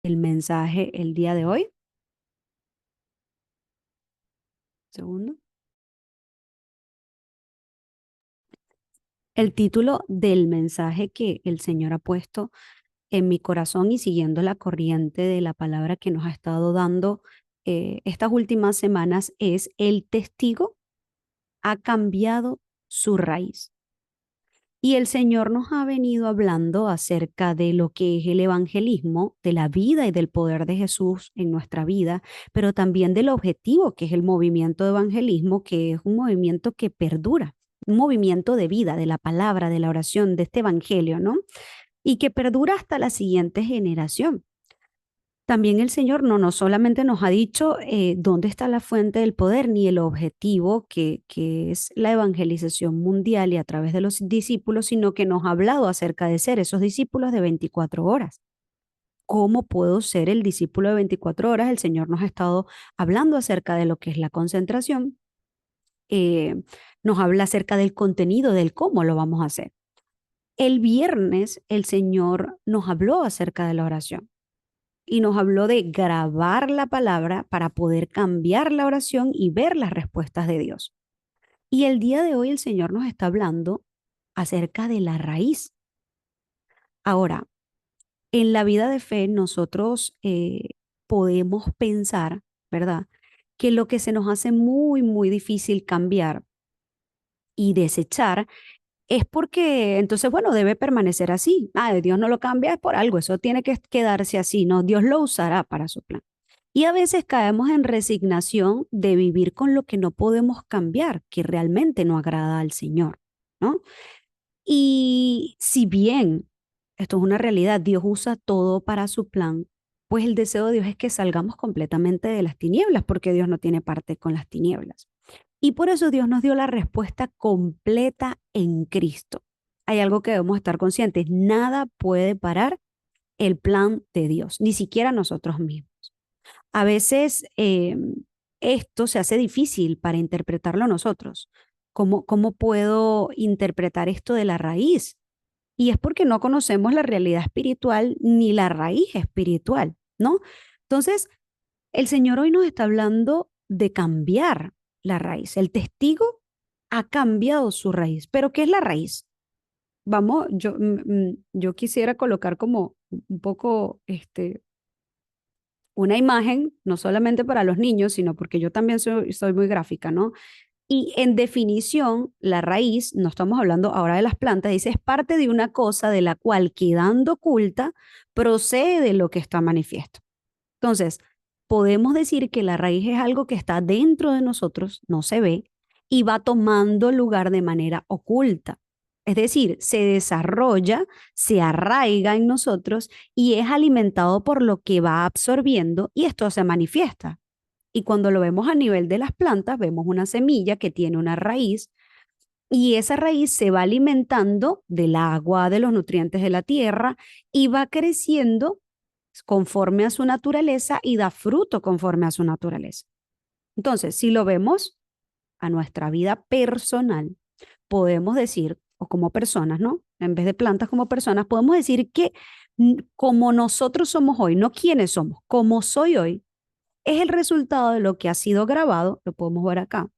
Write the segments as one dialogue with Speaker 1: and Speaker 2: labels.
Speaker 1: el mensaje el día de hoy. Segundo. El título del mensaje que el Señor ha puesto en mi corazón y siguiendo la corriente de la palabra que nos ha estado dando estas últimas semanas es: el testigo ha cambiado su raíz. Y el Señor nos ha venido hablando acerca de lo que es el evangelismo, de la vida y del poder de Jesús en nuestra vida, pero también del objetivo que es el movimiento de evangelismo, que es un movimiento que perdura, un movimiento de vida, de la palabra, de la oración, de este evangelio, ¿no? Y que perdura hasta la siguiente generación. También el Señor no solamente nos ha dicho dónde está la fuente del poder ni el objetivo, que es la evangelización mundial y a través de los discípulos, sino que nos ha hablado acerca de ser esos discípulos de 24 horas. ¿Cómo puedo ser el discípulo de 24 horas? El Señor nos ha estado hablando acerca de lo que es la concentración, eh, nos habla acerca del contenido, del cómo lo vamos a hacer. El viernes el Señor nos habló acerca de la oración y nos habló de grabar la palabra para poder cambiar la oración y ver las respuestas de Dios. Y el día de hoy el Señor nos está hablando acerca de la raíz. Ahora, en la vida de fe nosotros podemos pensar, ¿verdad? Que lo que se nos hace muy difícil cambiar y desechar es porque entonces, bueno, debe permanecer así. Dios no lo cambia es por algo, eso tiene que quedarse así, ¿no? Dios lo usará para su plan. Y a veces caemos en resignación de vivir con lo que no podemos cambiar, que realmente no agrada al Señor, ¿no? Y si bien esto es una realidad, Dios usa todo para su plan, pues el deseo de Dios es que salgamos completamente de las tinieblas, porque Dios no tiene parte con las tinieblas. Y por eso Dios nos dio la respuesta completa en Cristo. Hay algo que debemos estar conscientes: nada puede parar el plan de Dios, ni siquiera nosotros mismos. A veces esto se hace difícil para interpretarlo nosotros. ¿Cómo puedo interpretar esto de la raíz? Y es porque no conocemos la realidad espiritual ni la raíz espiritual, ¿no? Entonces, el Señor hoy nos está hablando de cambiar la raíz. El testigo ha cambiado su raíz. ¿Pero qué es la raíz? Vamos, yo quisiera colocar como un poco una imagen, no solamente para los niños, sino porque yo también soy muy gráfica, ¿no? Y en definición, la raíz, no estamos hablando ahora de las plantas, dice: es parte de una cosa de la cual, quedando oculta, procede de lo que está manifiesto. Entonces, podemos decir que la raíz es algo que está dentro de nosotros, no se ve, y va tomando lugar de manera oculta. Es decir, se desarrolla, se arraiga en nosotros y es alimentado por lo que va absorbiendo, y esto se manifiesta. Y cuando lo vemos a nivel de las plantas, vemos una semilla que tiene una raíz, y esa raíz se va alimentando del agua, de los nutrientes de la tierra, y va creciendo conforme a su naturaleza y da fruto conforme a su naturaleza. Entonces, si lo vemos a nuestra vida personal, podemos decir, o como personas, ¿no? En vez de plantas, como personas, podemos decir que como nosotros somos hoy, no quiénes somos, como soy hoy, es el resultado de lo que ha sido grabado, lo podemos ver acá,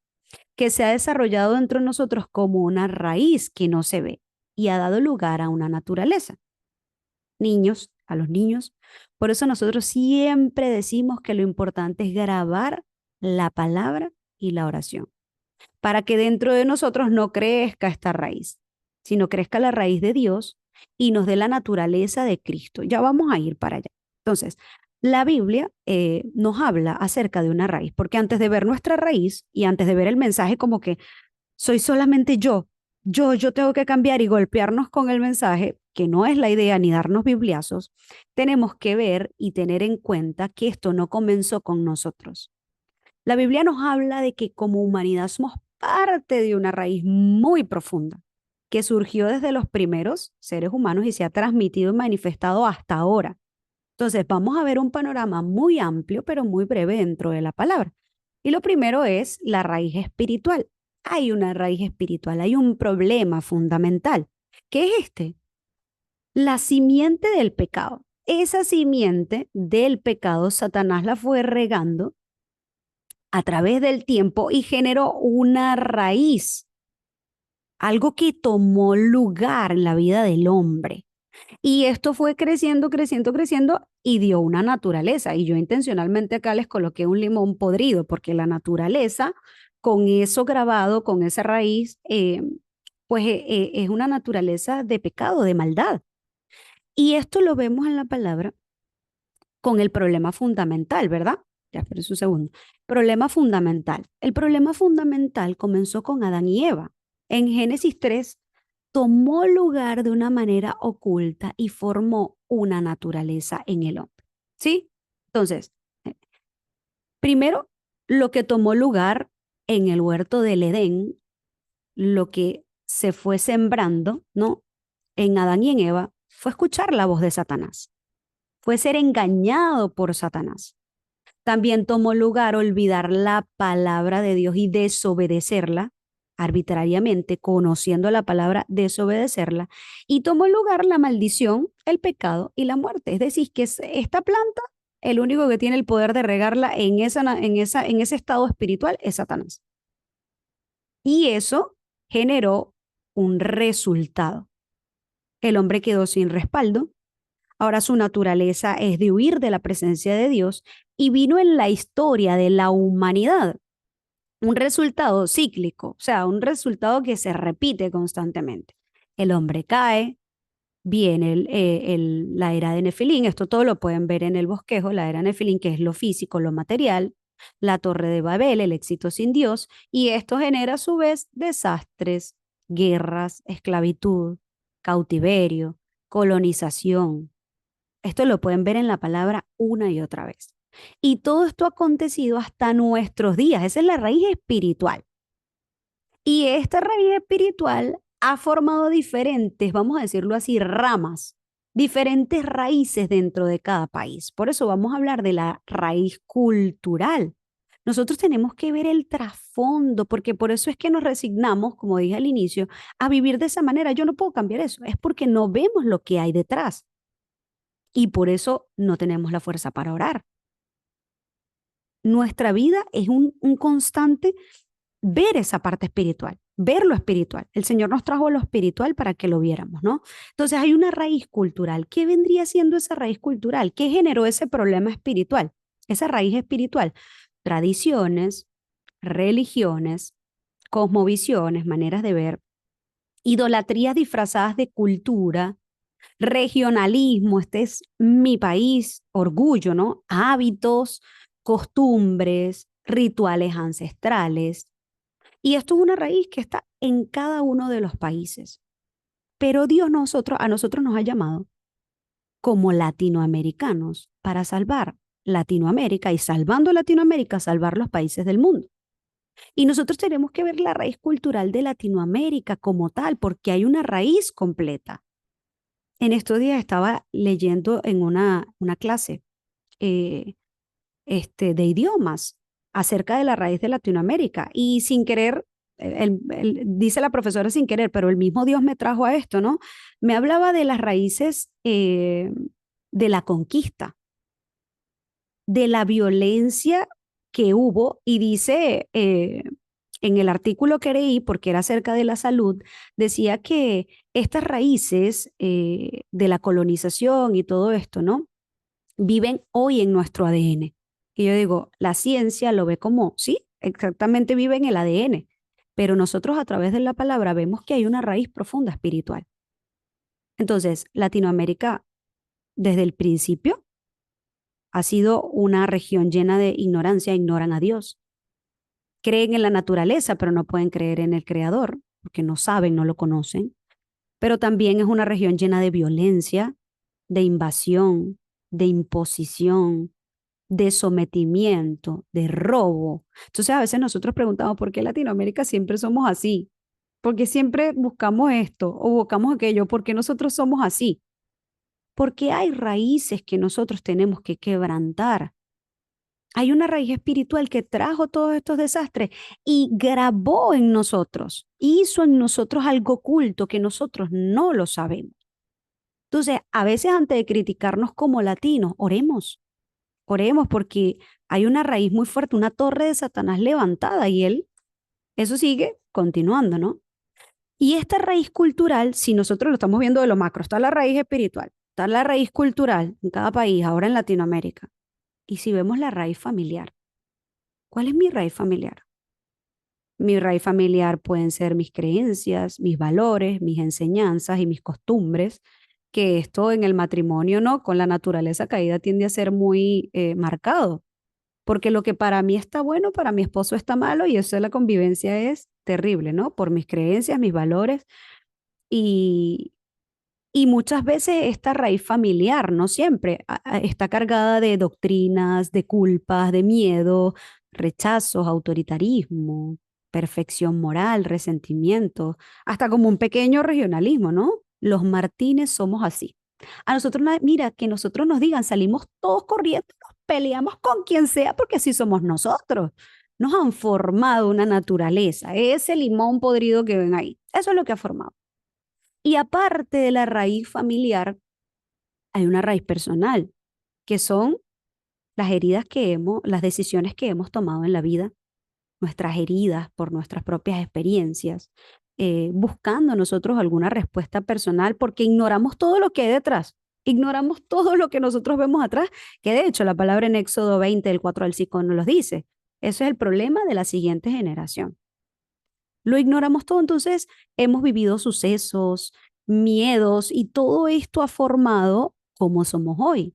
Speaker 1: que se ha desarrollado dentro de nosotros como una raíz que no se ve y ha dado lugar a una naturaleza. Niños, a los niños. Por eso nosotros siempre decimos que lo importante es grabar la palabra y la oración, para que dentro de nosotros no crezca esta raíz, sino crezca la raíz de Dios y nos dé la naturaleza de Cristo. Ya vamos a ir para allá. Entonces, la Biblia nos habla acerca de una raíz, porque antes de ver nuestra raíz y antes de ver el mensaje como que soy solamente yo tengo que cambiar y golpearnos con el mensaje, que no es la idea ni darnos bibliazos, tenemos que ver y tener en cuenta que esto no comenzó con nosotros. La Biblia nos habla de que como humanidad somos parte de una raíz muy profunda que surgió desde los primeros seres humanos y se ha transmitido y manifestado hasta ahora. Entonces, vamos a ver un panorama muy amplio, pero muy breve dentro de la palabra. Y lo primero es la raíz espiritual. Hay una raíz espiritual, hay un problema fundamental. ¿Qué es este? La simiente del pecado. esa simiente del pecado, Satanás la fue regando a través del tiempo y generó una raíz, algo que tomó lugar en la vida del hombre. Y esto fue creciendo, creciendo, creciendo y dio una naturaleza. Y yo intencionalmente acá les coloqué un limón podrido, porque la naturaleza, con eso grabado, con esa raíz, pues es una naturaleza de pecado, de maldad. Y esto lo vemos en la palabra con el problema fundamental, ¿verdad? Ya, espera un segundo. Problema fundamental. El problema fundamental comenzó con Adán y Eva. En Génesis 3 tomó lugar de una manera oculta y formó una naturaleza en el hombre. ¿Sí? Entonces, primero, lo que tomó lugar en el huerto del Edén, lo que se fue sembrando, ¿no? En Adán y en Eva, fue escuchar la voz de Satanás, fue ser engañado por Satanás. También tomó lugar olvidar la palabra de Dios y desobedecerla arbitrariamente, conociendo la palabra, desobedecerla, y tomó lugar la maldición, el pecado y la muerte. Es decir, que esta planta, el único que tiene el poder de regarla en ese estado espiritual es Satanás. Y eso generó un resultado. El hombre quedó sin respaldo. Ahora su naturaleza es de huir de la presencia de Dios y vino en la historia de la humanidad un resultado cíclico, o sea, un resultado que se repite constantemente. El hombre cae, viene la era de Nefilín, esto todo lo pueden ver en el bosquejo, la era de Nefilín, que es lo físico, lo material, la torre de Babel, el éxito sin Dios, y esto genera a su vez desastres, guerras, esclavitud, cautiverio, colonización. Esto lo pueden ver en la palabra una y otra vez. Y todo esto ha acontecido hasta nuestros días. Esa es la raíz espiritual. Y esta raíz espiritual ha formado diferentes, vamos a decirlo así, ramas, diferentes raíces dentro de cada país. Por eso vamos a hablar de la raíz cultural. Nosotros tenemos que ver el trasfondo, porque por eso es que nos resignamos, como dije al inicio, a vivir de esa manera. Yo no puedo cambiar eso, es porque no vemos lo que hay detrás. Y por eso no tenemos la fuerza para orar. Nuestra vida es un constante ver esa parte espiritual, ver lo espiritual. El Señor nos trajo lo espiritual para que lo viéramos, ¿no? Entonces hay una raíz cultural. ¿Qué vendría siendo esa raíz cultural? ¿Qué generó ese problema espiritual? Esa raíz espiritual. Tradiciones, religiones, cosmovisiones, maneras de ver, idolatrías disfrazadas de cultura, regionalismo, este es mi país, orgullo, ¿no? Hábitos, costumbres, rituales ancestrales. Y esto es una raíz que está en cada uno de los países. Pero Dios a nosotros nos ha llamado como latinoamericanos para salvar Latinoamérica y salvando Latinoamérica, salvar los países del mundo. Y nosotros tenemos que ver la raíz cultural de Latinoamérica como tal, porque hay una raíz completa. En estos días estaba leyendo en una clase eh, de idiomas acerca de la raíz de Latinoamérica y sin querer, dice la profesora sin querer, pero el mismo Dios me trajo a esto, ¿no? Me hablaba de las raíces de la conquista, de la violencia que hubo y dice en el artículo que leí, porque era acerca de la salud, decía que estas raíces de la colonización y todo esto, ¿no? Viven hoy en nuestro ADN. Y yo digo, la ciencia lo ve como, sí, exactamente vive en el ADN, pero nosotros a través de la palabra vemos que hay una raíz profunda espiritual. Entonces, Latinoamérica, desde el principio, ha sido una región llena de ignorancia, ignoran a Dios. Creen en la naturaleza, pero no pueden creer en el Creador, porque no saben, no lo conocen. Pero también es una región llena de violencia, de invasión, de imposición, de sometimiento, de robo. Entonces a veces nosotros preguntamos por qué Latinoamérica siempre somos así, porque siempre buscamos esto o buscamos aquello, ¿por qué nosotros somos así? Porque hay raíces que nosotros tenemos que quebrantar. Hay una raíz espiritual que trajo todos estos desastres y grabó en nosotros, hizo en nosotros algo oculto que nosotros no lo sabemos. Entonces, a veces antes de criticarnos como latinos, oremos porque hay una raíz muy fuerte, una torre de Satanás levantada y eso sigue continuando, ¿no? Y esta raíz cultural, si nosotros lo estamos viendo de lo macro, está la raíz espiritual, está la raíz cultural en cada país, ahora en Latinoamérica. Y si vemos la raíz familiar, ¿cuál es mi raíz familiar? Mi raíz familiar pueden ser mis creencias, mis valores, mis enseñanzas y mis costumbres, que esto en el matrimonio, ¿no? Con la naturaleza caída tiende a ser muy marcado, porque lo que para mí está bueno, para mi esposo está malo y eso de la convivencia es terrible, ¿no? Por mis creencias, mis valores y, y muchas veces esta raíz familiar, no siempre, está cargada de doctrinas, de culpas, de miedo, rechazos, autoritarismo, perfección moral, resentimiento, hasta como un pequeño regionalismo, ¿no? Los Martínez somos así. A nosotros, mira, que nosotros nos digan, salimos todos corriendo, nos peleamos con quien sea, porque así somos nosotros. Nos han formado una naturaleza, ese limón podrido que ven ahí, eso es lo que ha formado. Y aparte de la raíz familiar, hay una raíz personal, que son las heridas que las decisiones que hemos tomado en la vida, nuestras heridas por nuestras propias experiencias, buscando nosotros alguna respuesta personal porque ignoramos todo lo que hay detrás, ignoramos todo lo que nosotros vemos atrás, que de hecho la palabra en Éxodo 20, del 4 al 5 nos lo dice. Eso es el problema de la siguiente generación. Lo ignoramos todo, entonces hemos vivido sucesos, miedos y todo esto ha formado cómo somos hoy.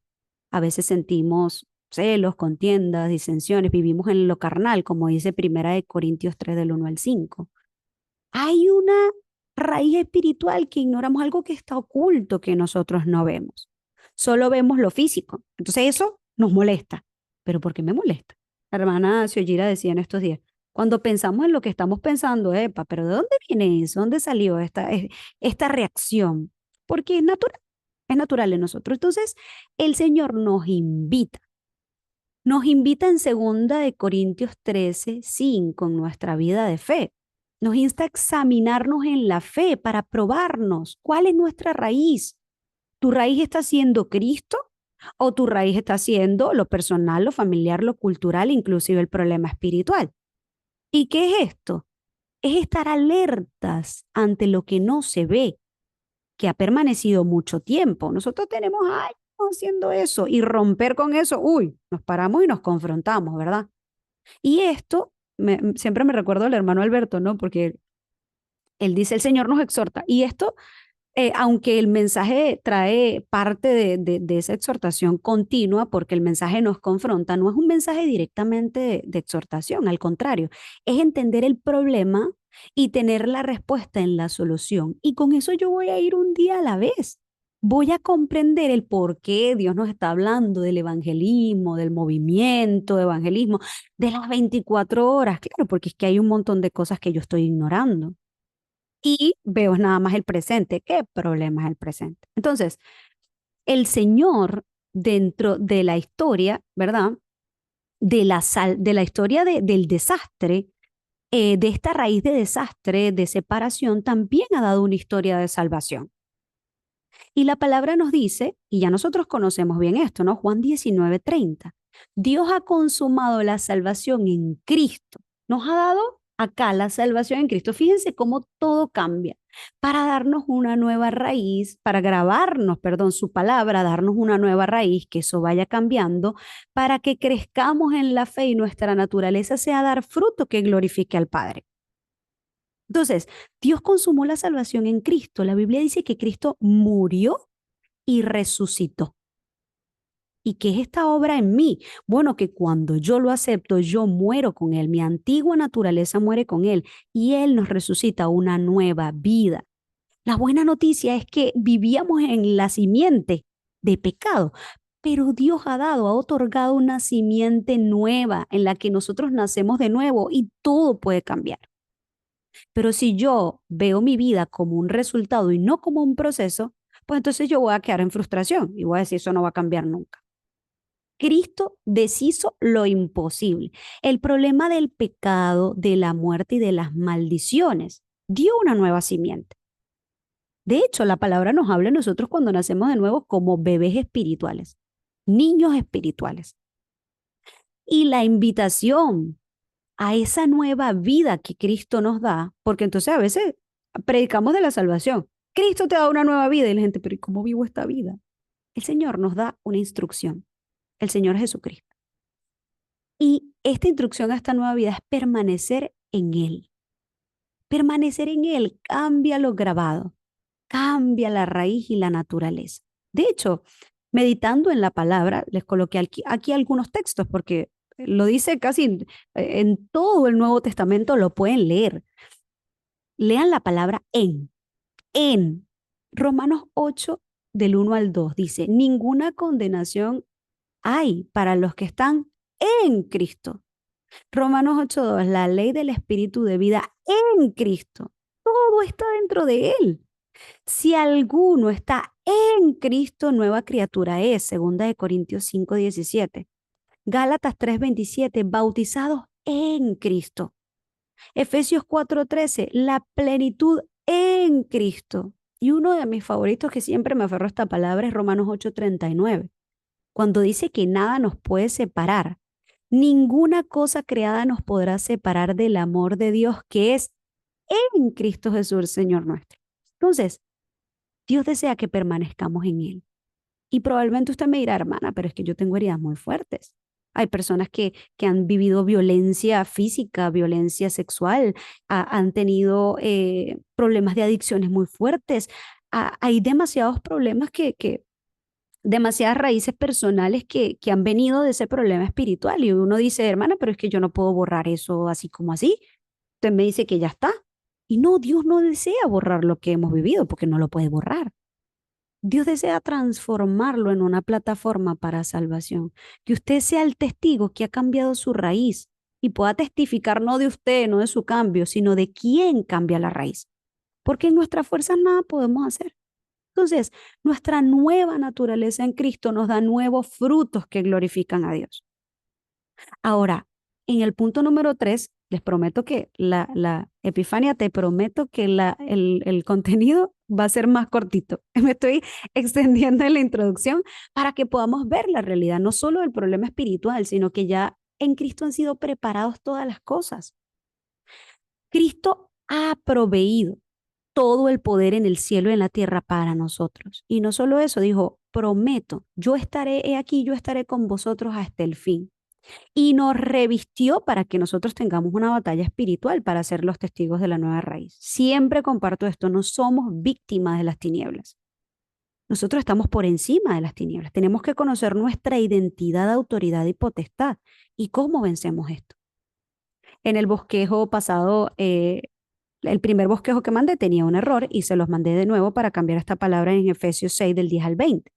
Speaker 1: A veces sentimos celos, contiendas, disensiones, vivimos en lo carnal, como dice Primera de Corintios 3 del 1 al 5. Hay una raíz espiritual que ignoramos, algo que está oculto que nosotros no vemos. Solo vemos lo físico. Entonces eso nos molesta. ¿Pero por qué me molesta? La hermana Xiojira decía en estos días, cuando pensamos en lo que estamos pensando, epa, pero ¿de dónde viene eso? ¿Dónde salió esta reacción? Porque es natural en nosotros. Entonces, el Señor nos invita en 2 Corintios 13:5 en nuestra vida de fe. Nos insta a examinarnos en la fe para probarnos cuál es nuestra raíz. ¿Tu raíz está siendo Cristo o tu raíz está siendo lo personal, lo familiar, lo cultural, inclusive el problema espiritual? ¿Y qué es esto? Es estar alertas ante lo que no se ve, que ha permanecido mucho tiempo. Nosotros tenemos años haciendo eso y romper con eso, uy, nos paramos y nos confrontamos, ¿verdad? Y esto, siempre me recuerdo al hermano Alberto, ¿no? Porque él dice, el Señor nos exhorta. Y esto, aunque el mensaje trae parte de esa exhortación continua, porque el mensaje nos confronta, no es un mensaje directamente de exhortación, al contrario, es entender el problema y tener la respuesta en la solución. Y con eso yo voy a ir un día a la vez. Voy a comprender el por qué Dios nos está hablando del evangelismo, del movimiento de evangelismo, de las 24 horas, claro, porque es que hay un montón de cosas que yo estoy ignorando y veo nada más el presente. ¿Qué problema es el presente? Entonces, el Señor dentro de la historia, ¿verdad? De la historia del desastre, de esta raíz de desastre, de separación, también ha dado una historia de salvación. Y la palabra nos dice, y ya nosotros conocemos bien esto, ¿no? Juan 19:30. Dios ha consumado la salvación en Cristo. Nos ha dado acá la salvación en Cristo. Fíjense cómo todo cambia para darnos una nueva raíz, para grabarnos, perdón, su palabra, darnos una nueva raíz, que eso vaya cambiando, para que crezcamos en la fe y nuestra naturaleza sea dar fruto que glorifique al Padre. Entonces, Dios consumó la salvación en Cristo. La Biblia dice que Cristo murió y resucitó. ¿Y qué es esta obra en mí? Bueno, que cuando yo lo acepto, yo muero con Él. Mi antigua naturaleza muere con Él y Él nos resucita una nueva vida. La buena noticia es que vivíamos en la simiente de pecado, pero Dios ha otorgado una simiente nueva en la que nosotros nacemos de nuevo y todo puede cambiar. Pero si yo veo mi vida como un resultado y no como un proceso, pues entonces yo voy a quedar en frustración y voy a decir, eso no va a cambiar nunca. Cristo deshizo lo imposible. El problema del pecado, de la muerte y de las maldiciones dio una nueva simiente. De hecho, la palabra nos habla a nosotros cuando nacemos de nuevo como bebés espirituales, niños espirituales. Y la invitación a esa nueva vida que Cristo nos da, porque entonces a veces predicamos de la salvación. Cristo te da una nueva vida y la gente, pero ¿y cómo vivo esta vida? El Señor nos da una instrucción, el Señor Jesucristo. Y esta instrucción a esta nueva vida es permanecer en Él. Permanecer en Él cambia lo grabado, cambia la raíz y la naturaleza. De hecho, meditando en la palabra, les coloqué aquí algunos textos porque lo dice casi en todo el Nuevo Testamento, lo pueden leer. Lean la palabra en. Romanos 8, del 1 al 2, dice, ninguna condenación hay para los que están en Cristo. Romanos 8:2, la ley del espíritu de vida en Cristo. Todo está dentro de Él. Si alguno está en Cristo, nueva criatura es, 2 Corintios 5:17. Gálatas 3:27, bautizados en Cristo. Efesios 4:13, la plenitud en Cristo. Y uno de mis favoritos que siempre me aferró a esta palabra es Romanos 8:39, cuando dice que nada nos puede separar. Ninguna cosa creada nos podrá separar del amor de Dios que es en Cristo Jesús, Señor nuestro. Entonces, Dios desea que permanezcamos en Él. Y probablemente usted me dirá, hermana, pero es que yo tengo heridas muy fuertes. Hay personas que han vivido violencia física, violencia sexual, han tenido problemas de adicciones muy fuertes. Hay demasiados problemas demasiadas raíces personales que han venido de ese problema espiritual. Y uno dice, hermana, pero es que yo no puedo borrar eso así como así. Usted me dice que ya está. Y no, Dios no desea borrar lo que hemos vivido porque no lo puede borrar. Dios desea transformarlo en una plataforma para salvación. Que usted sea el testigo que ha cambiado su raíz y pueda testificar no de usted, no de su cambio, sino de quién cambia la raíz. Porque en nuestras fuerzas nada podemos hacer. Entonces, nuestra nueva naturaleza en Cristo nos da nuevos frutos que glorifican a Dios. Ahora, en el punto número 3, les prometo que la Epifania, te prometo que el contenido va a ser más cortito. Me estoy extendiendo en la introducción para que podamos ver la realidad, no solo del problema espiritual, sino que ya en Cristo han sido preparados todas las cosas. Cristo ha proveído todo el poder en el cielo y en la tierra para nosotros. Y no solo eso, dijo, prometo, yo estaré he aquí, yo estaré con vosotros hasta el fin. Y nos revistió para que nosotros tengamos una batalla espiritual para ser los testigos de la nueva raíz. Siempre comparto esto, no somos víctimas de las tinieblas. Nosotros estamos por encima de las tinieblas. Tenemos que conocer nuestra identidad, autoridad y potestad. ¿Y cómo vencemos esto? En el bosquejo pasado, el primer bosquejo que mandé tenía un error y se los mandé de nuevo para cambiar esta palabra en Efesios 6 del 10 al 20.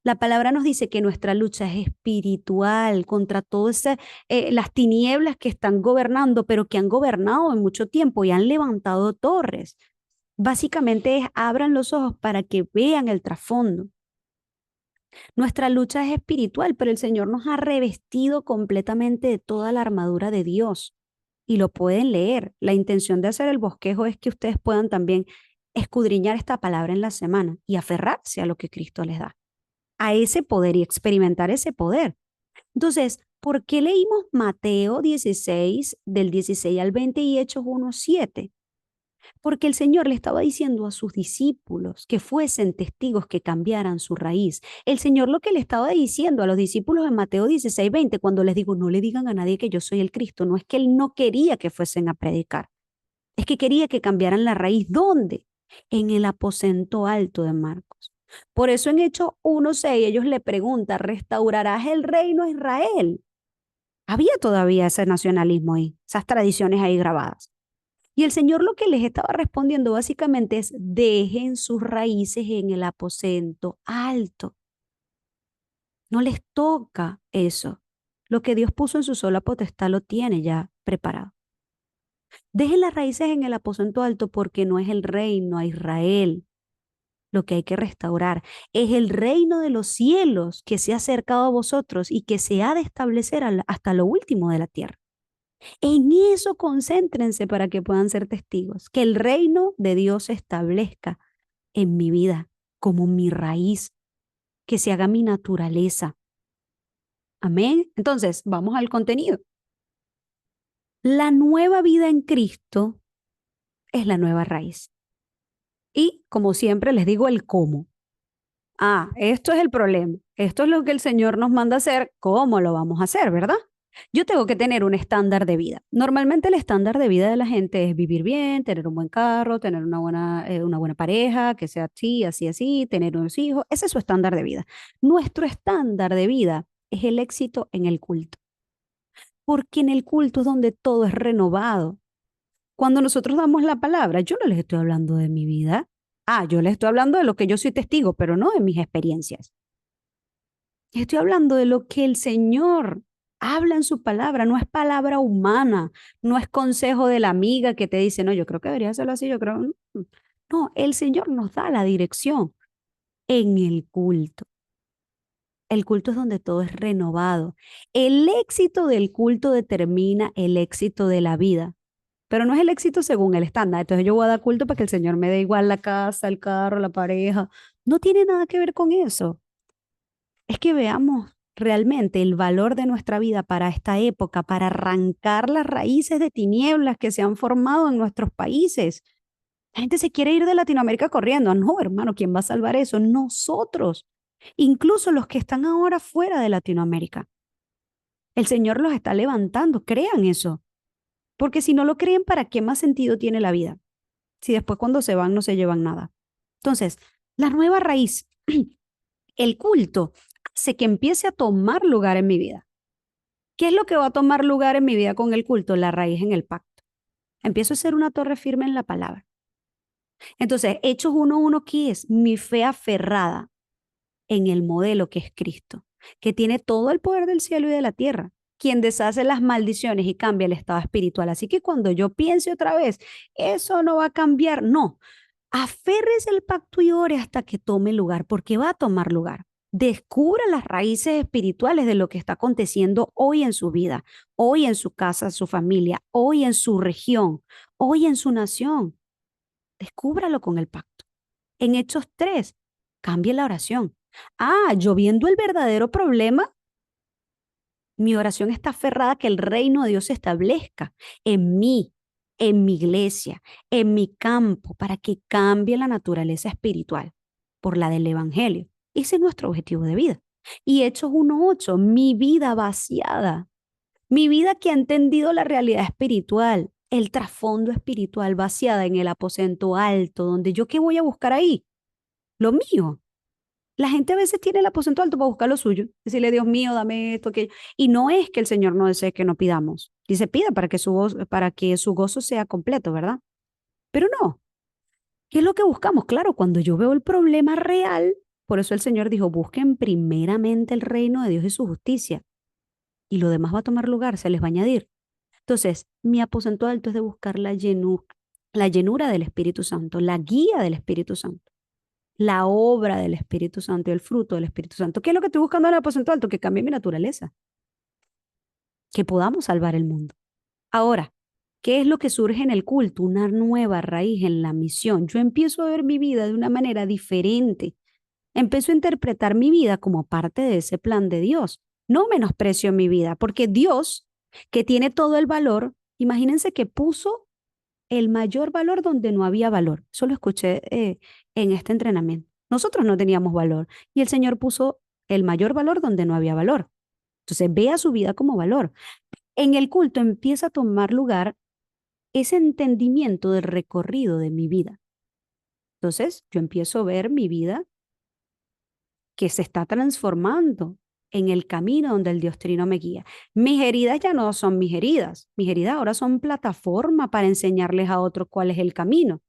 Speaker 1: La palabra nos dice que nuestra lucha es espiritual contra todas las tinieblas que están gobernando, pero que han gobernado en mucho tiempo y han levantado torres. Básicamente es abran los ojos para que vean el trasfondo. Nuestra lucha es espiritual, pero el Señor nos ha revestido completamente de toda la armadura de Dios y lo pueden leer. La intención de hacer el bosquejo es que ustedes puedan también escudriñar esta palabra en la semana y aferrarse a lo que Cristo les da, a ese poder y experimentar ese poder. Entonces, ¿por qué leímos Mateo 16, del 16 al 20 y Hechos 1:7? Porque el Señor le estaba diciendo a sus discípulos que fuesen testigos que cambiaran su raíz. El Señor lo que le estaba diciendo a los discípulos en Mateo 16:20, cuando les digo, no le digan a nadie que yo soy el Cristo, no es que Él no quería que fuesen a predicar, es que quería que cambiaran la raíz. ¿Dónde? En el aposento alto de Marcos. Por eso en Hechos 1:6 ellos le preguntan, ¿restaurarás el reino a Israel? Había todavía ese nacionalismo ahí, esas tradiciones ahí grabadas. Y el Señor lo que les estaba respondiendo básicamente es, dejen sus raíces en el aposento alto. No les toca eso. Lo que Dios puso en su sola potestad lo tiene ya preparado. Dejen las raíces en el aposento alto porque no es el reino a Israel lo que hay que restaurar. Es el reino de los cielos que se ha acercado a vosotros y que se ha de establecer hasta lo último de la tierra. En eso concéntrense para que puedan ser testigos, que el reino de Dios se establezca en mi vida, como mi raíz, que se haga mi naturaleza. Amén. Entonces, vamos al contenido. La nueva vida en Cristo es la nueva raíz. Y como siempre les digo el cómo. Esto es el problema. Esto es lo que el Señor nos manda hacer. ¿Cómo lo vamos a hacer, verdad? Yo tengo que tener un estándar de vida. Normalmente el estándar de vida de la gente es vivir bien, tener un buen carro, tener una buena pareja, que sea así, así, así, tener unos hijos. Ese es su estándar de vida. Nuestro estándar de vida es el éxito en el culto, porque en el culto es donde todo es renovado. Cuando nosotros damos la palabra, yo no les estoy hablando de mi vida. Yo les estoy hablando de lo que yo soy testigo, pero no de mis experiencias. Estoy hablando de lo que el Señor habla en su palabra, no es palabra humana, no es consejo de la amiga que te dice, no, yo creo que debería hacerlo así, yo creo. No, el Señor nos da la dirección en el culto. El culto es donde todo es renovado. El éxito del culto determina el éxito de la vida, pero no es el éxito según el estándar. Entonces yo voy a dar culto para que el Señor me dé igual la casa, el carro, la pareja. No tiene nada que ver con eso. Es que veamos realmente el valor de nuestra vida para esta época, para arrancar las raíces de tinieblas que se han formado en nuestros países. La gente se quiere ir de Latinoamérica corriendo. No, hermano, ¿quién va a salvar eso? Nosotros. Incluso los que están ahora fuera de Latinoamérica. El Señor los está levantando. Crean eso. Porque si no lo creen, ¿para qué más sentido tiene la vida? Si después cuando se van no se llevan nada. Entonces, la nueva raíz, el culto, hace que empiece a tomar lugar en mi vida. ¿Qué es lo que va a tomar lugar en mi vida con el culto? La raíz en el pacto. Empiezo a ser una torre firme en la palabra. Entonces, Hechos 1:1, ¿qué es? Mi fe aferrada en el modelo que es Cristo, que tiene todo el poder del cielo y de la tierra, quien deshace las maldiciones y cambia el estado espiritual. Así que cuando yo piense otra vez, eso no va a cambiar, no. Aferres el pacto y ore hasta que tome lugar, porque va a tomar lugar. Descubra las raíces espirituales de lo que está aconteciendo hoy en su vida, hoy en su casa, su familia, hoy en su región, hoy en su nación. Descúbralo con el pacto. En Hechos 3, cambie la oración. Yo viendo el verdadero problema, mi oración está aferrada a que el reino de Dios se establezca en mí, en mi iglesia, en mi campo, para que cambie la naturaleza espiritual por la del evangelio. Ese es nuestro objetivo de vida. Y Hechos 1:8, mi vida vaciada, mi vida que ha entendido la realidad espiritual, el trasfondo espiritual vaciada en el aposento alto, donde yo qué voy a buscar ahí, lo mío. La gente a veces tiene el aposento alto para buscar lo suyo, decirle, Dios mío, dame esto, aquello. Y no es que el Señor no desee que no pidamos. Dice, pida para que su gozo sea completo, ¿verdad? Pero no. ¿Qué es lo que buscamos? Claro, cuando yo veo el problema real, por eso el Señor dijo, busquen primeramente el reino de Dios y su justicia. Y lo demás va a tomar lugar, se les va a añadir. Entonces, mi aposento alto es de buscar la llenura del Espíritu Santo, la guía del Espíritu Santo, la obra del Espíritu Santo y el fruto del Espíritu Santo. ¿Qué es lo que estoy buscando en el aposento alto? Que cambie mi naturaleza, que podamos salvar el mundo. Ahora, ¿qué es lo que surge en el culto? Una nueva raíz en la misión. Yo empiezo a ver mi vida de una manera diferente. Empiezo a interpretar mi vida como parte de ese plan de Dios. No menosprecio mi vida, porque Dios, que tiene todo el valor, imagínense que puso el mayor valor donde no había valor. Eso lo escuché en este entrenamiento. Nosotros no teníamos valor y el Señor puso el mayor valor donde no había valor. Entonces vea su vida como valor. En el culto empieza a tomar lugar ese entendimiento del recorrido de mi vida. Entonces yo empiezo a ver mi vida que se está transformando en el camino donde el Dios Trino me guía. Mis heridas ya no son mis heridas ahora son plataforma para enseñarles a otros cuál es el camino.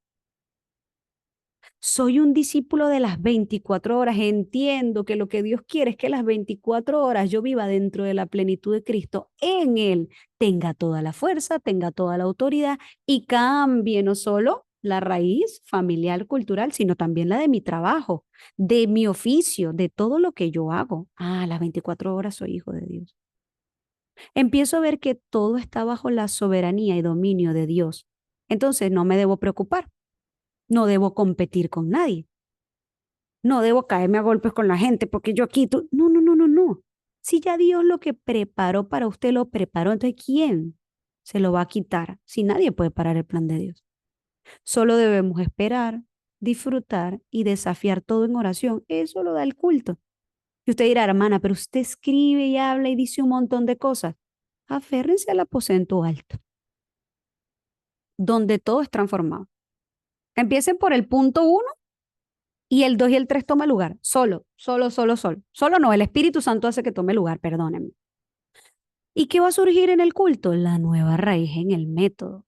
Speaker 1: Soy un discípulo de las 24 horas, entiendo que lo que Dios quiere es que las 24 horas yo viva dentro de la plenitud de Cristo, en Él tenga toda la fuerza, tenga toda la autoridad y cambie no solo la raíz familiar, cultural, sino también la de mi trabajo, de mi oficio, de todo lo que yo hago. Las 24 horas soy hijo de Dios. Empiezo a ver que todo está bajo la soberanía y dominio de Dios. Entonces no me debo preocupar, no debo competir con nadie. no debo caerme a golpes con la gente porque yo aquí, tú, no, no, no, no, no. Si ya Dios lo que preparó para usted lo preparó, entonces ¿quién se lo va a quitar? Si nadie puede parar el plan de Dios. Solo debemos esperar, disfrutar y desafiar todo en oración. Eso lo da el culto. Y usted dirá, hermana, pero usted escribe y habla y dice un montón de cosas. Aférrense al aposento alto, donde todo es transformado. Empiecen por el punto uno y el 2 y el 3 toma lugar. Solo, solo, solo, solo. Solo no, el Espíritu Santo hace que tome lugar, perdónenme. ¿Y qué va a surgir en el culto? La nueva raíz en el método.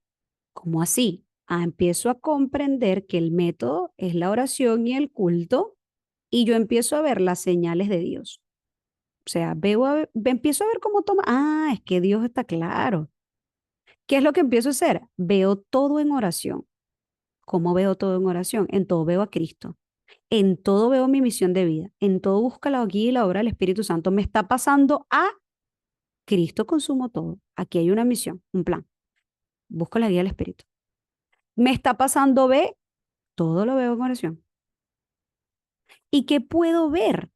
Speaker 1: ¿Cómo así? Empiezo a comprender que el método es la oración y el culto y yo empiezo a ver las señales de Dios. O sea, empiezo a ver cómo toma. Es que Dios está claro. ¿Qué es lo que empiezo a hacer? Veo todo en oración. ¿Cómo veo todo en oración? En todo veo a Cristo. En todo veo mi misión de vida. En todo busca la guía y la obra del Espíritu Santo. Me está pasando a Cristo consumo todo. Aquí hay una misión, un plan. Busco la guía del Espíritu. Me está pasando B, todo lo veo en oración. ¿Y qué puedo ver?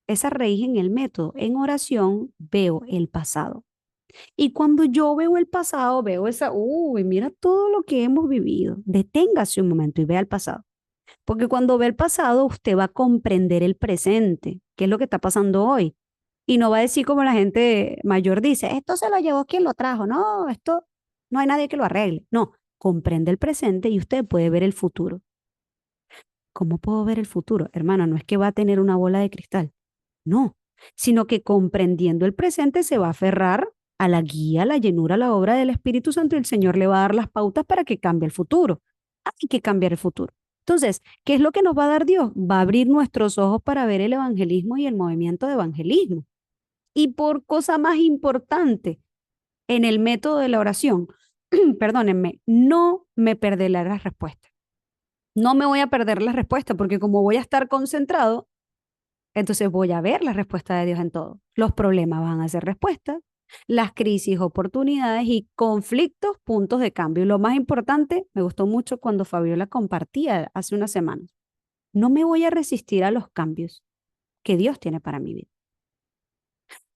Speaker 1: Esa raíz en el método. En oración veo el pasado. Y cuando yo veo el pasado, veo mira todo lo que hemos vivido. Deténgase un momento y vea el pasado. Porque cuando ve el pasado, usted va a comprender el presente, qué es lo que está pasando hoy. Y no va a decir como la gente mayor dice, esto se lo llevó quien lo trajo. No, esto no hay nadie que lo arregle. No, comprende el presente y usted puede ver el futuro. ¿Cómo puedo ver el futuro? Hermano, no es que va a tener una bola de cristal. No, sino que comprendiendo el presente se va a aferrar a la guía, a la llenura, a la obra del Espíritu Santo y el Señor le va a dar las pautas para que cambie el futuro. Hay que cambiar el futuro. Entonces, ¿qué es lo que nos va a dar Dios? Va a abrir nuestros ojos para ver el evangelismo y el movimiento de evangelismo. Y por cosa más importante, en el método de la oración, perdónenme, no me perderé la respuesta. No me voy a perder la respuesta porque como voy a estar concentrado, entonces voy a ver la respuesta de Dios en todo. Los problemas van a ser respuestas, las crisis, oportunidades y conflictos, puntos de cambio. Y lo más importante, me gustó mucho cuando Fabiola compartía hace unas semanas. No me voy a resistir a los cambios que Dios tiene para mi vida.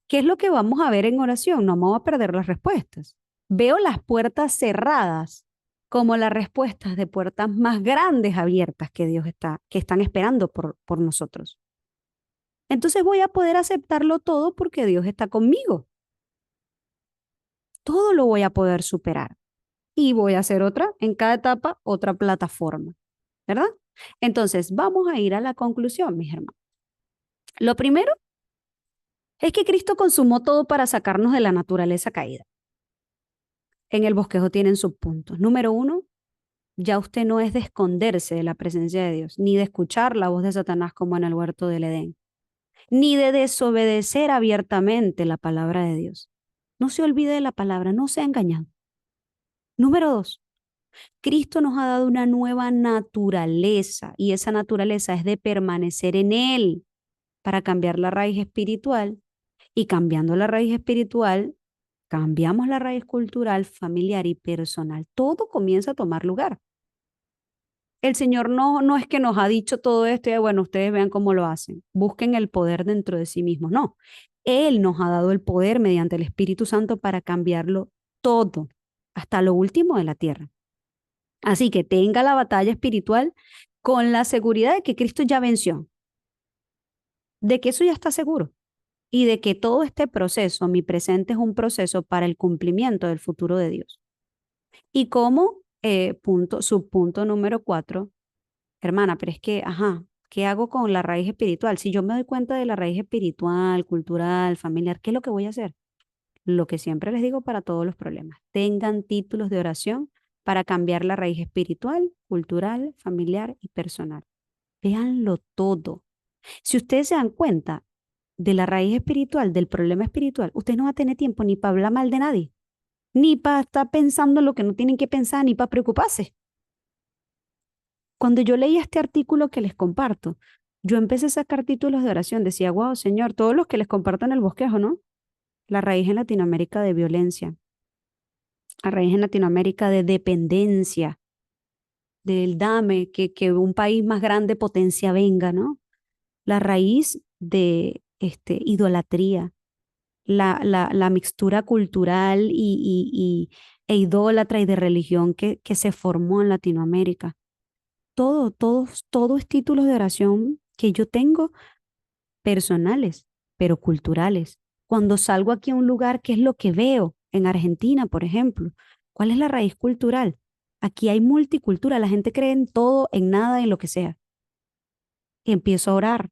Speaker 1: ¿Qué es lo que vamos a ver en oración? No me voy a perder las respuestas. Veo las puertas cerradas como las respuestas de puertas más grandes abiertas que que están esperando por nosotros. Entonces voy a poder aceptarlo todo porque Dios está conmigo. Todo lo voy a poder superar. Y voy a hacer otra, en cada etapa, otra plataforma, ¿verdad? Entonces, vamos a ir a la conclusión, mis hermanos. Lo primero es que Cristo consumó todo para sacarnos de la naturaleza caída. En el bosquejo tienen subpuntos. Número uno, ya usted no es de esconderse de la presencia de Dios, ni de escuchar la voz de Satanás como en el huerto del Edén, ni de desobedecer abiertamente la palabra de Dios. No se olvide de la palabra, no sea engañado. Número dos, Cristo nos ha dado una nueva naturaleza y esa naturaleza es de permanecer en Él para cambiar la raíz espiritual y cambiando la raíz espiritual, cambiamos la raíz cultural, familiar y personal. Todo comienza a tomar lugar. El Señor no es que nos ha dicho todo esto y bueno, ustedes vean cómo lo hacen. Busquen el poder dentro de sí mismos. No, Él nos ha dado el poder mediante el Espíritu Santo para cambiarlo todo, hasta lo último de la tierra. Así que tenga la batalla espiritual con la seguridad de que Cristo ya venció, de que eso ya está seguro y de que todo este proceso, mi presente, es un proceso para el cumplimiento del futuro de Dios. Y como subpunto número 4, hermana, pero es que, ¿qué hago con la raíz espiritual? Si yo me doy cuenta de la raíz espiritual, cultural, familiar, ¿qué es lo que voy a hacer? Lo que siempre les digo para todos los problemas, tengan títulos de oración para cambiar la raíz espiritual, cultural, familiar y personal. Véanlo todo. Si ustedes se dan cuenta de la raíz espiritual, del problema espiritual, usted no va a tener tiempo ni para hablar mal de nadie, ni para estar pensando en lo que no tienen que pensar, ni para preocuparse. Cuando yo leía este artículo que les comparto, yo empecé a sacar títulos de oración. Decía, wow, Señor, todos los que les compartan el bosquejo, ¿no? La raíz en Latinoamérica de violencia, la raíz en Latinoamérica de dependencia, del dame, que un país más grande potencia venga, ¿no? la raíz de idolatría, la mixtura cultural e idólatra y de religión que se formó en Latinoamérica. Todos títulos de oración que yo tengo personales, pero culturales. Cuando salgo aquí a un lugar, ¿qué es lo que veo? En Argentina, por ejemplo, ¿cuál es la raíz cultural? Aquí hay multicultura, la gente cree en todo, en nada, en lo que sea. Y empiezo a orar.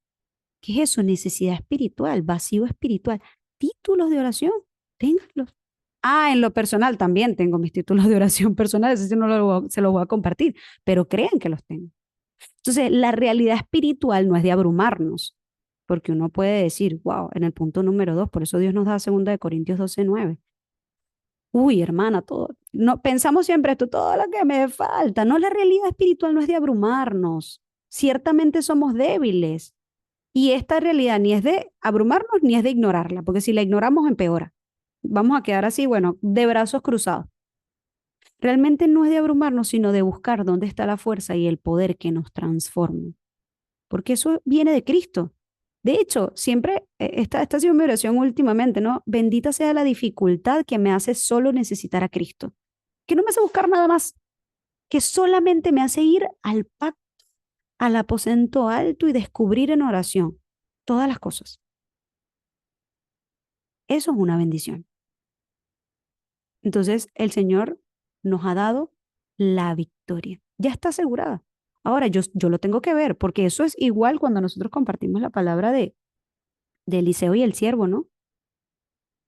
Speaker 1: ¿Qué es eso? Necesidad espiritual, vacío espiritual. Títulos de oración, ténganlos. Ah, en lo personal también tengo mis títulos de oración personales, ese sí no se los voy a compartir, pero crean que los tengo. Entonces, la realidad espiritual no es de abrumarnos, porque uno puede decir, wow, en el punto número 2, por eso Dios nos da 2 Corintios 12:9. Uy, hermana, todo, no, pensamos siempre esto, todo lo que me falta. No, la realidad espiritual no es de abrumarnos. Ciertamente somos débiles y esta realidad ni es de abrumarnos ni es de ignorarla, porque si la ignoramos empeora. Vamos a quedar así, bueno, de brazos cruzados. Realmente no es de abrumarnos, sino de buscar dónde está la fuerza y el poder que nos transforma, porque eso viene de Cristo. De hecho, siempre, esta ha sido mi oración últimamente, ¿no? Bendita sea la dificultad que me hace solo necesitar a Cristo, que no me hace buscar nada más, que solamente me hace ir al pacto, al aposento alto y descubrir en oración todas las cosas. Eso es una bendición. Entonces, el Señor nos ha dado la victoria. Ya está asegurada. Ahora, yo lo tengo que ver, porque eso es igual cuando nosotros compartimos la palabra de Eliseo y el siervo, ¿no?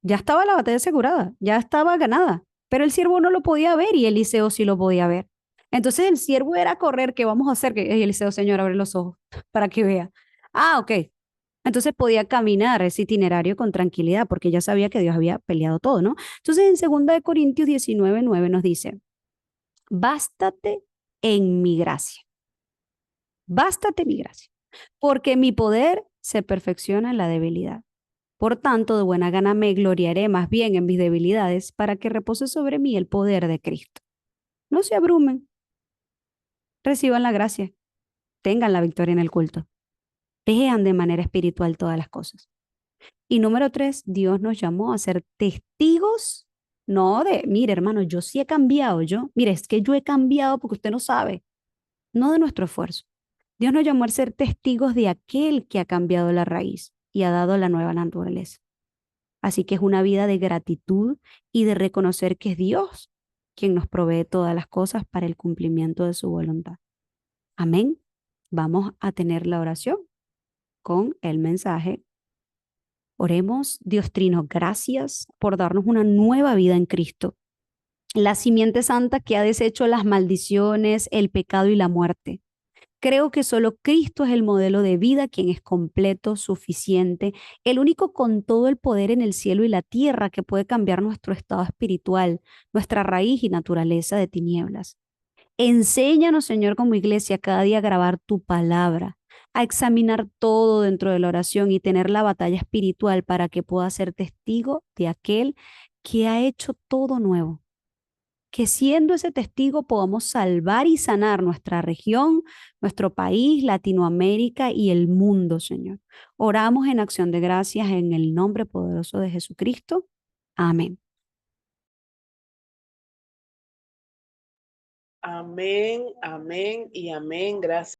Speaker 1: Ya estaba la batalla asegurada, ya estaba ganada, pero el siervo no lo podía ver y Eliseo sí lo podía ver. Entonces el siervo era correr, ¿qué vamos a hacer? Que Eliseo, Señor, abre los ojos para que vea. Ah, ok. Entonces podía caminar ese itinerario con tranquilidad porque ya sabía que Dios había peleado todo, ¿no? Entonces en 2 Corintios 19:9 nos dice, bástate en mi gracia, bástate mi gracia, porque mi poder se perfecciona en la debilidad. Por tanto, de buena gana me gloriaré más bien en mis debilidades para que repose sobre mí el poder de Cristo. No se abrumen, reciban la gracia, tengan la victoria en el culto, vean de manera espiritual todas las cosas. Y número 3, Dios nos llamó a ser testigos, no de, mire hermano, yo sí he cambiado, mire, es que yo he cambiado porque usted no sabe, no de nuestro esfuerzo. Dios nos llamó a ser testigos de aquel que ha cambiado la raíz y ha dado la nueva naturaleza. Así que es una vida de gratitud y de reconocer que es Dios quien nos provee todas las cosas para el cumplimiento de su voluntad. Amén. Vamos a tener la oración con el mensaje. Oremos, Dios Trino, gracias por darnos una nueva vida en Cristo, la simiente santa que ha deshecho las maldiciones, el pecado y la muerte. Creo que solo Cristo es el modelo de vida, quien es completo, suficiente, el único con todo el poder en el cielo y la tierra que puede cambiar nuestro estado espiritual, nuestra raíz y naturaleza de tinieblas. Enséñanos, Señor, como iglesia, cada día a grabar tu palabra, a examinar todo dentro de la oración y tener la batalla espiritual para que pueda ser testigo de aquel que ha hecho todo nuevo, que siendo ese testigo podamos salvar y sanar nuestra región, nuestro país, Latinoamérica y el mundo, Señor. Oramos en acción de gracias en el nombre poderoso de Jesucristo. Amén.
Speaker 2: Amén, amén y amén. Gracias.